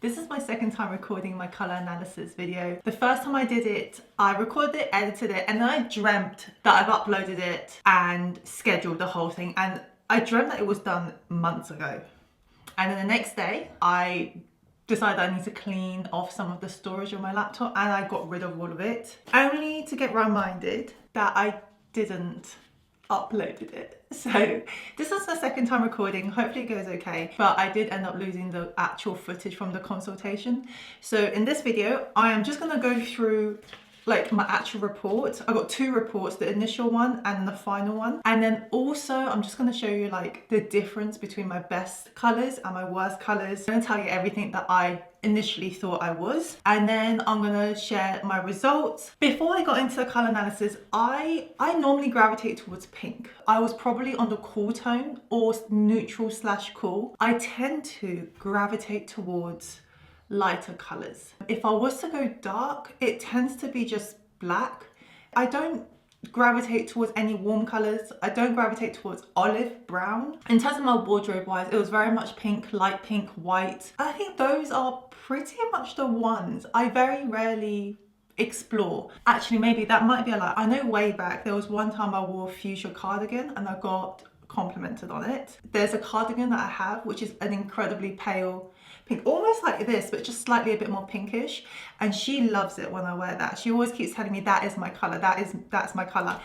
This is my second time recording my color analysis video. The first time I did it, I recorded it, edited it, and then I dreamt that I've uploaded it and scheduled the whole thing. And I dreamt that it was done months ago. And then the next day, I decided I need to clean off some of the storage on my laptop, and I got rid of all of it, only to get reminded that I didn't uploaded it. So this is the second time recording. Hopefully it goes okay, but I did end up losing the actual footage from the consultation. So in this video, I am just gonna go through like my actual report. I got two reports, the initial one and the final one. And then also I'm just gonna show you like the difference between my best colors and my worst colors. I'm gonna tell you everything that I initially thought I was. And then I'm gonna share my results. Before I got into the color analysis, I normally gravitate towards pink. I was probably on the cool tone or neutral / cool. I tend to gravitate towards lighter colors. If I was to go dark, it tends to be just black. I don't gravitate towards any warm colors. I don't gravitate towards olive brown. In terms of my wardrobe wise, it was very much pink, light pink, white. I think those are pretty much the ones I very rarely explore. Actually, maybe that might be a lie. I know way back there was one time I wore a fuchsia cardigan and I got complimented on it. There's a cardigan that I have which is an incredibly pale pink, almost like this, but just slightly a bit more pinkish, and she loves it when I wear that. She always keeps telling me that is my color, that's my color.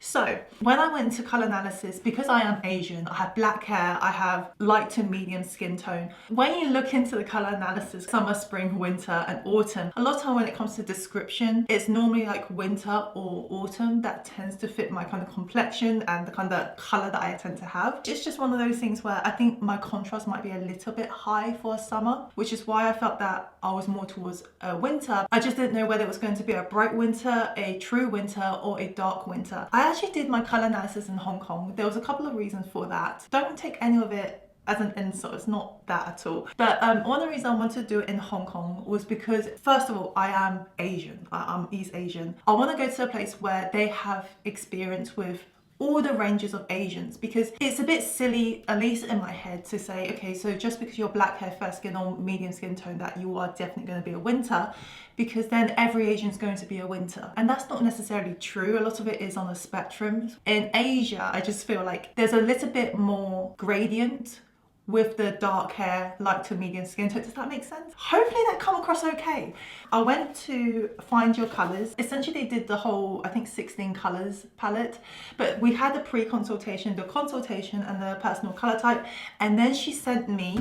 So when I went into color analysis, because I am Asian, I have black hair, I have light to medium skin tone. When you look into the color analysis, summer, spring, winter, and autumn, a lot of time when it comes to description, it's normally like winter or autumn that tends to fit my kind of complexion and the kind of color that I tend to have. It's just one of those things where I think my contrast might be a little bit high for summer, which is why I felt that I was more towards winter. I just didn't know whether it was going to be a bright winter, a true winter, or a dark winter. I actually did my color analysis in Hong Kong. There was a couple of reasons for that. Don't take any of it as an insult, it's not that at all. But one of the reasons I wanted to do it in Hong Kong was because, first of all, I am Asian, I'm East Asian. I want to go to a place where they have experience with all the ranges of Asians, because it's a bit silly, at least in my head, to say, okay, so just because you're black hair, fair skin, or medium skin tone, that you are definitely going to be a winter, because then every Asian is going to be a winter. And that's not necessarily true. A lot of it is on a spectrum. In Asia, I just feel like there's a little bit more gradient with the dark hair, light to medium skin tone. Does that make sense? Hopefully that come across okay. I went to Find Your Colors. Essentially they did the whole, I think 16 colors palette, but we had the pre-consultation, the consultation, and the personal color type. And then she sent me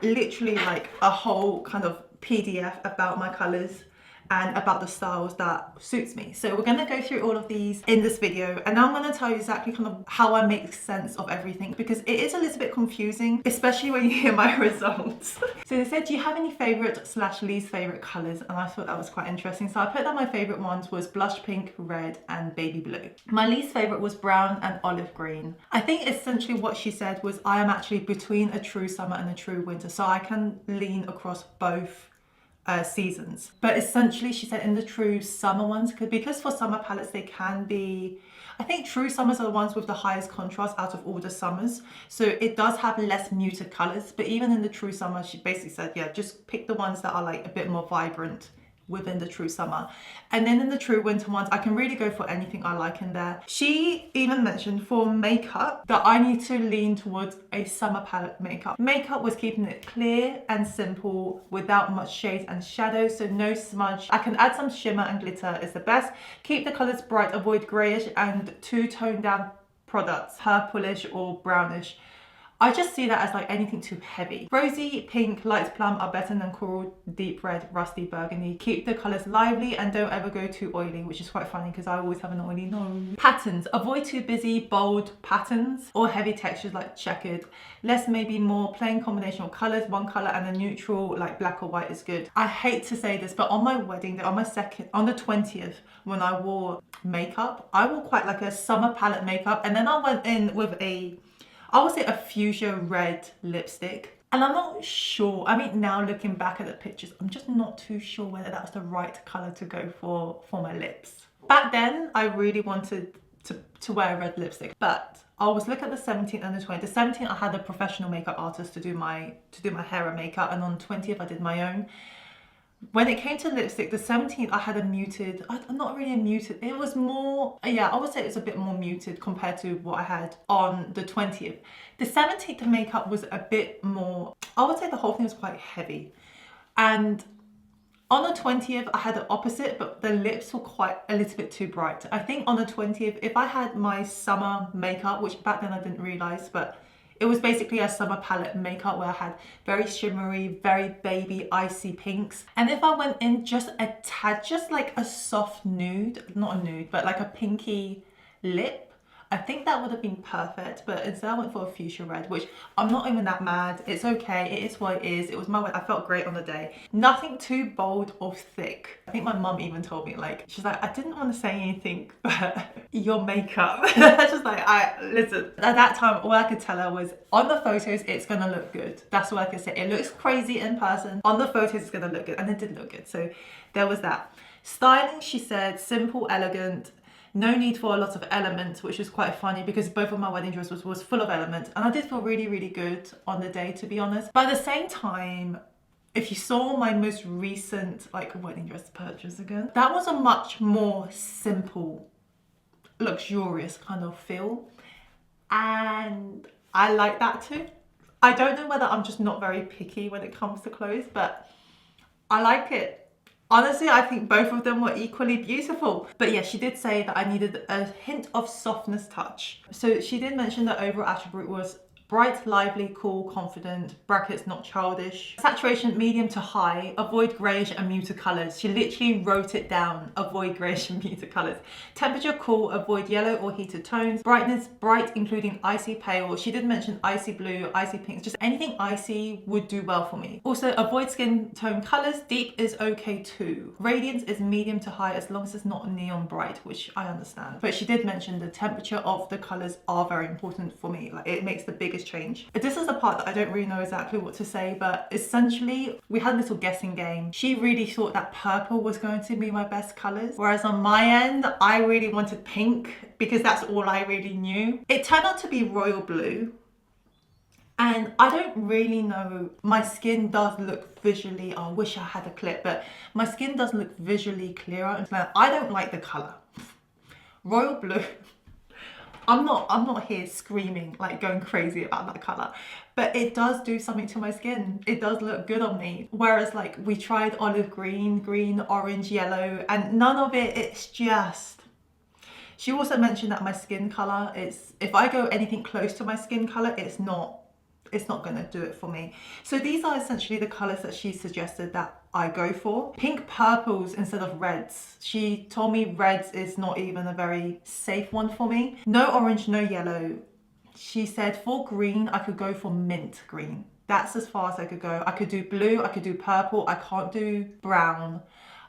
literally like a whole kind of PDF about my colors and about the styles that suits me. So we're gonna go through all of these in this video, and I'm gonna tell you exactly kind of how I make sense of everything, because it is a little bit confusing, especially when you hear my results. So they said, do you have any favorite / least favorite colors? And I thought that was quite interesting. So I put that my favorite ones was blush pink, red, and baby blue. My least favorite was brown and olive green. I think essentially what she said was I am actually between a true summer and a true winter, so I can lean across both seasons. But essentially she said in the true summer ones, because for summer palettes they can be, I think true summers are the ones with the highest contrast out of all the summers, so it does have less muted colors. But even in the true summer, she basically said, yeah, just pick the ones that are like a bit more vibrant within the true summer. And then in the true winter ones, I can really go for anything I like in there. She even mentioned for makeup that I need to lean towards a summer palette makeup. Makeup was keeping it clear and simple without much shades and shadows, so no smudge. I can add some shimmer and glitter is the best. Keep the colors bright, avoid grayish and too toned down products, purplish or brownish. I just see that as like anything too heavy. Rosy, pink, light plum are better than coral, deep red, rusty burgundy. Keep the colors lively and don't ever go too oily, which is quite funny because I always have an oily nose. Patterns, avoid too busy, bold patterns or heavy textures like checkered. Less, maybe more plain combination of colors, one color and a neutral like black or white is good. I hate to say this, but on my wedding day, on the 20th, when I wore makeup, I wore quite like a summer palette makeup, and then I went in with I would say a fuchsia red lipstick. And I'm not sure, I mean, now looking back at the pictures, I'm just not too sure whether that's the right color to go for my lips. Back then, I really wanted to wear a red lipstick. But I was looking at the 17th and the 20th. The 17th I had a professional makeup artist to do my hair and makeup, and on the 20th I did my own. When it came to lipstick, the 17th I had a muted, not really a muted, it was more, yeah, I would say it was a bit more muted compared to what I had on the 20th. The 17th, the makeup was a bit more, I would say the whole thing was quite heavy. And on the 20th, I had the opposite, but the lips were quite a little bit too bright. I think on the 20th, if I had my summer makeup, which back then I didn't realize, but it was basically a summer palette makeup where I had very shimmery, very baby, icy pinks. And if I went in just a tad, just like a soft nude, not a nude, but like a pinky lip, I think that would have been perfect. But instead I went for a fuchsia red, which I'm not even that mad. It's okay, it is what it is. It was my way, I felt great on the day. Nothing too bold or thick. I think my mum even told me, like, she's like, I didn't want to say anything, but your makeup. Just like, listen, at that time, all I could tell her was, on the photos, it's gonna look good. That's all I could say. It looks crazy in person. On the photos, it's gonna look good. And it did look good. So there was that. Styling, she said, simple, elegant. No need for a lot of elements, which was quite funny because both of my wedding dresses was full of elements, and I did feel really, really good on the day, to be honest. But at the same time, if you saw my most recent like wedding dress purchase again, that was a much more simple, luxurious kind of feel, and I like that too. I don't know whether I'm just not very picky when it comes to clothes, but I like it. Honestly, I think both of them were equally beautiful. But yeah, she did say that I needed a hint of softness touch. So she did mention that overall attribute was bright, lively, cool, confident, brackets not childish. Saturation medium to high, avoid greyish and muted colours. She literally wrote it down, avoid greyish and muted colours. Temperature cool, avoid yellow or heated tones. Brightness bright, including icy pale. She did mention icy blue, icy pinks, just anything icy would do well for me. Also avoid skin tone colours, deep is okay too. Radiance is medium to high as long as it's not neon bright, which I understand. But she did mention the temperature of the colours are very important for me. Like, it makes the biggest change. This is the part that I don't really know exactly what to say, but essentially we had a little guessing game. She really thought that purple was going to be my best colours, whereas on my end I really wanted pink because that's all I really knew. It turned out to be royal blue, and I don't really know, my skin does look visually, I wish I had a clip, but my skin does look visually clearer. I don't like the colour. Royal blue, I'm not here screaming, like going crazy about that colour, but it does do something to my skin. It does look good on me. Whereas like we tried olive green, green, orange, yellow, and none of it, it's just... She also mentioned that my skin colour is, if I go anything close to my skin colour, it's not gonna do it for me. So these are essentially the colours that she suggested that I go for. Pink purples instead of reds. She told me reds is not even a very safe one for me. No orange, no yellow. She said for green, I could go for mint green. That's as far as I could go. I could do blue, I could do purple, I can't do brown.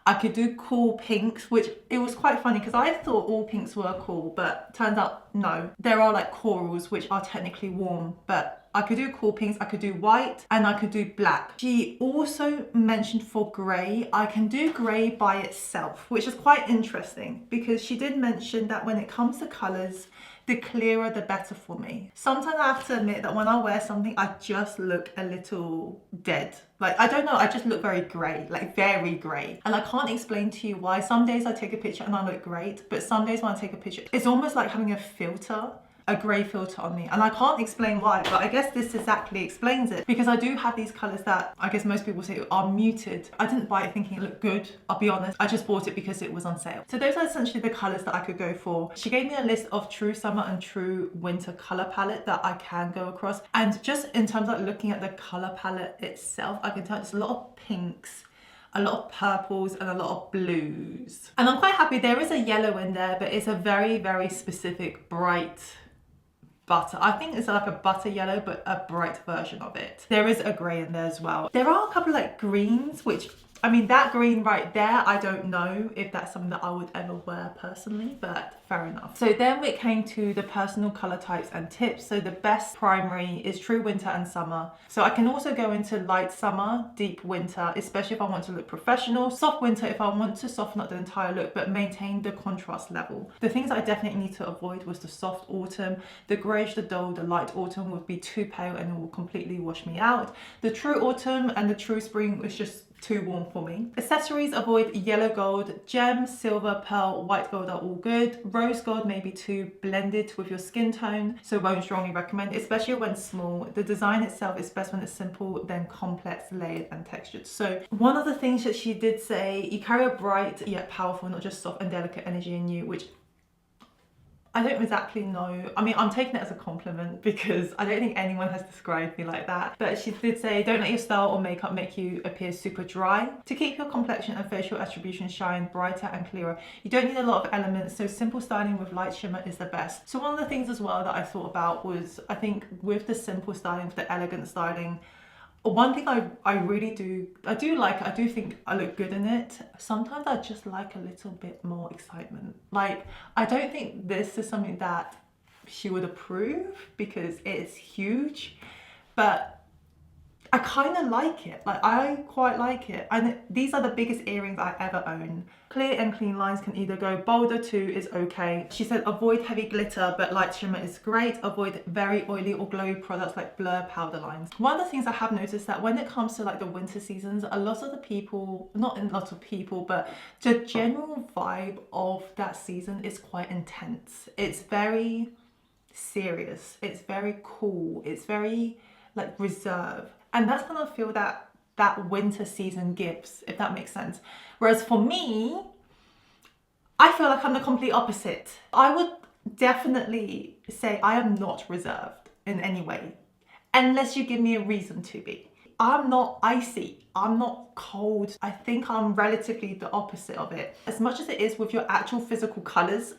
I could do cool pinks, which it was quite funny because I thought all pinks were cool, but turns out no. There are like corals, which are technically warm, but I could do cool pinks, I could do white, and I could do black. She also mentioned for grey, I can do grey by itself, which is quite interesting because she did mention that when it comes to colours, the clearer the better for me. Sometimes I have to admit that when I wear something, I just look a little dead. Like, I don't know, I just look very grey, like very grey. And I can't explain to you why. Some days I take a picture and I look great, but some days when I take a picture, it's almost like having a filter, a grey filter on me, and I can't explain why, but I guess this exactly explains it, because I do have these colours that I guess most people say are muted. I didn't buy it thinking it looked good, I'll be honest. I just bought it because it was on sale. So those are essentially the colours that I could go for. She gave me a list of true summer and true winter colour palette that I can go across, and just in terms of looking at the colour palette itself, I can tell there's a lot of pinks, a lot of purples, and a lot of blues. And I'm quite happy there is a yellow in there, but it's a very, very specific bright butter. I think it's like a butter yellow, but a bright version of it. There is a grey in there as well. There are a couple of like greens, which I mean, that green right there, I don't know if that's something that I would ever wear personally, but fair enough. So then we came to the personal color types and tips. So the best primary is true winter and summer. So I can also go into light summer, deep winter, especially if I want to look professional, soft winter if I want to soften up the entire look but maintain the contrast level. The things I definitely need to avoid was the soft autumn, the greyish, the dull, the light autumn would be too pale and it will completely wash me out. The true autumn and the true spring was just too warm for me. Accessories, avoid yellow gold, gem, silver, pearl, white gold are all good. Rose gold may be too blended with your skin tone, so won't strongly recommend, especially when small. The design itself is best when it's simple, then complex, layered and textured. So one of the things that she did say, you carry a bright yet powerful, not just soft and delicate energy in you, which I don't exactly know. I mean, I'm taking it as a compliment because I don't think anyone has described me like that. But she did say, don't let your style or makeup make you appear super dry. To keep your complexion and facial attribution shine brighter and clearer, you don't need a lot of elements, so simple styling with light shimmer is the best. So one of the things as well that I thought about was, I think with the simple styling, with the elegant styling, one thing I really do like, I do think I look good in it. Sometimes I just like a little bit more excitement. Like, I don't think this is something that she would approve because it's huge, but I kind of like it. Like, I quite like it. And these are the biggest earrings I ever own. Clear and clean lines can either go bolder too is okay. She said avoid heavy glitter, but light shimmer is great. Avoid very oily or glowy products like blur powder lines. One of the things I have noticed that when it comes to like the winter seasons, a lot of the people, not a lot of people, but the general vibe of that season is quite intense. It's very serious. It's very cool. It's very like reserved. And that's kind of feel that winter season gives, if that makes sense. Whereas for me, I feel like I'm the complete opposite. I would definitely say I am not reserved in any way, unless you give me a reason to be. I'm not icy, I'm not cold. I think I'm relatively the opposite of it. As much as it is with your actual physical colors,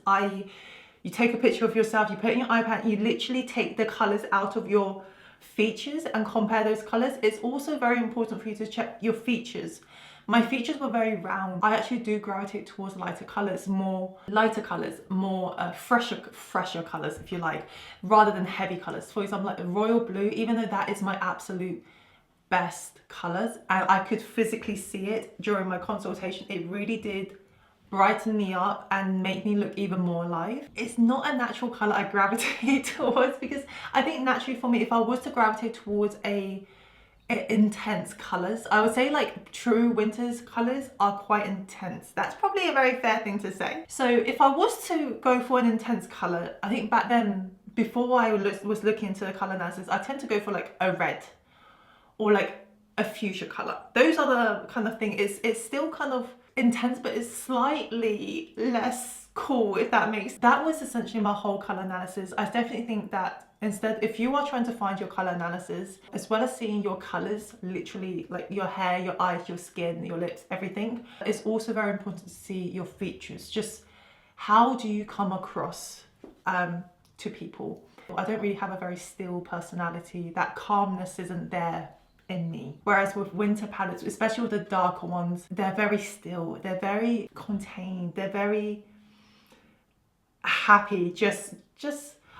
you take a picture of yourself, you put it in your iPad, you literally take the colors out of your features and compare those colors. It's also very important for you to check your features. My features were very round. I actually do gravitate towards lighter colors, more fresher colors, if you like, rather than heavy colors. For example, like the royal blue, even though that is my absolute best colors and I could physically see it during my consultation, it really did brighten me up and make me look even more alive. It's not a natural color I gravitate towards because I think naturally for me, if I was to gravitate towards a intense colors, I would say like true winter's colors are quite intense. That's probably a very fair thing to say. So if I was to go for an intense color, I think back then, before I was looking into the color analysis, I tend to go for like a red or like a fuchsia color. Those are the kind of thing. It's still kind of intense, but it's slightly less cool, if that makes. That was essentially my whole color analysis. I definitely think that instead, if you are trying to find your color analysis, as well as seeing your colors, literally like your hair, your eyes, your skin, your lips, everything, it's also very important to see your features. Just how do you come across to people? I don't really have a very still personality. That calmness isn't there in me. Whereas with winter palettes, especially with the darker ones, they're very still, they're very contained, they're very happy, just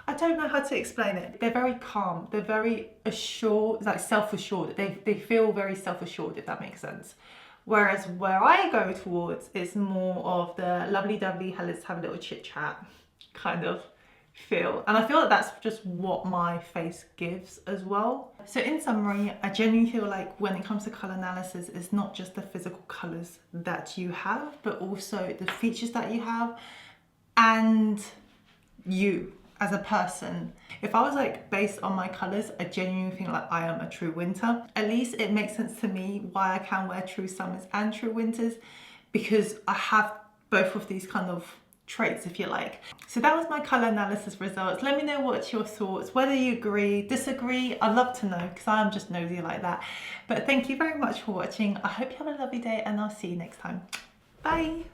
I don't know how to explain it. They're very calm, they're very assured, like self-assured. They feel very self-assured, if that makes sense. Whereas where I go towards is more of the lovely-dovely, let's have a little chit-chat kind of feel. And I feel that that's just what my face gives as well. So in summary, I genuinely feel like when it comes to color analysis, it's not just the physical colors that you have, but also the features that you have and you as a person. If I was like based on my colors, I genuinely think like I am a true winter. At least it makes sense to me why I can wear true summers and true winters, because I have both of these kind of traits, if you like. So that was my color analysis results. Let me know what's your thoughts, whether you agree, disagree. I'd love to know because I'm just nosy like that. But thank you very much for watching. I hope you have a lovely day and I'll see you next time. Bye.